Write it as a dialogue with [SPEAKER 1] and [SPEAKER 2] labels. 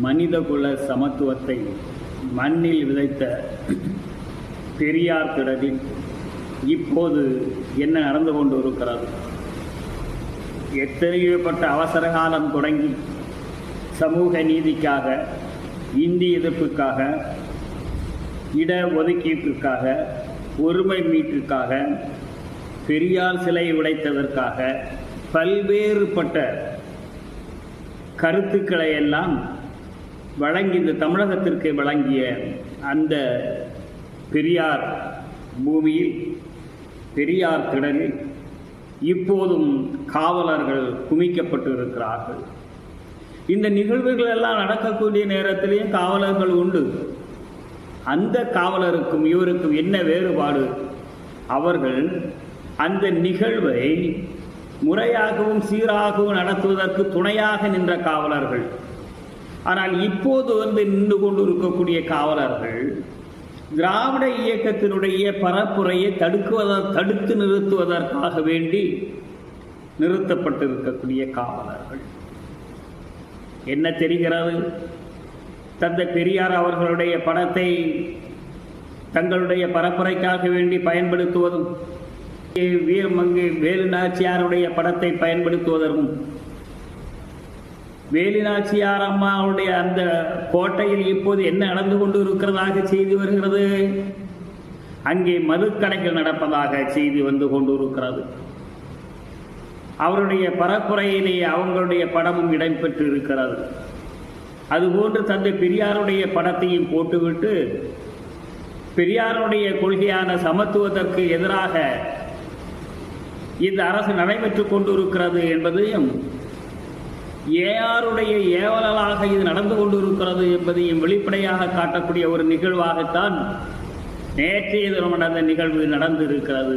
[SPEAKER 1] மனிதகுல சமத்துவத்தை மண்ணில் விதைத்த பெரியார் திடலில் இப்போது என்ன நடந்து கொண்டு இருக்கிறது? எத்தனையோப்பட்ட அவசர காலம் தொடங்கி சமூக நீதிக்காக, இந்தி எதிர்ப்புக்காக, இட ஒதுக்கீட்டிற்காக, ஒருமை மீட்டிற்காக, பெரியார் சிலை உடைத்ததற்காக பல்வேறுபட்ட கருத்துக்களை எல்லாம் வழங்கி இந்த தமிழகத்திற்கு வழங்கிய அந்த பெரியார் பூமியில், பெரியார் திடலில் இப்போதும் காவலர்கள் குமிக்கப்பட்டு இருக்கிறார்கள். இந்த நிகழ்வுகள் எல்லாம் நடக்கக்கூடிய நேரத்திலேயும் காவலர்கள் உண்டு. அந்த காவலருக்கும் இவருக்கும் என்ன வேறுபாடு? அவர்கள் அந்த நிகழ்வை முறையாகவும் சீராகவும் நடத்துவதற்கு துணையாக நின்ற காவலர்கள். ஆனால் இப்போது நின்று கொண்டு இருக்கக்கூடிய காவலர்கள் திராவிட இயக்கத்தினுடைய பரப்புரையை தடுத்து நிறுத்துவதற்காக வேண்டி நிறுத்தப்பட்டிருக்கக்கூடிய காவலர்கள். என்ன தெரிகிறது? தந்தை பெரியார் அவர்களுடைய படத்தை தங்களுடைய பரப்புரைக்காக வேண்டி பயன்படுத்துவதும், வீரமங்கு வேலுநாச்சியாருடைய படத்தை பயன்படுத்துவதற்கும், வேலுநாச்சியார் அம்மாவுடைய அந்த கோட்டையில் இப்போது என்ன நடந்து கொண்டு இருக்கிறதாக செய்தி வருகிறது? அங்கே மதுக்கடைகள் நடப்பதாக செய்தி வந்து கொண்டு இருக்கிறது. அவருடைய பரப்புரையிலே அவங்களுடைய படமும் இடம்பெற்று இருக்கிறது. அதுபோன்று தந்தை பெரியாருடைய படத்தையும் போட்டுவிட்டு பெரியாருடைய கொள்கையான சமத்துவத்திற்கு எதிராக இந்த அரசு நடைபெற்றுக் கொண்டிருக்கிறது என்பதையும், யாருடைய ஏவலாக இது நடந்து கொண்டிருக்கிறது என்பதையும் வெளிப்படையாக காட்டக்கூடிய ஒரு நிகழ்வாகத்தான் நேற்றைய தினம் நடந்த நிகழ்வு நடந்திருக்கிறது.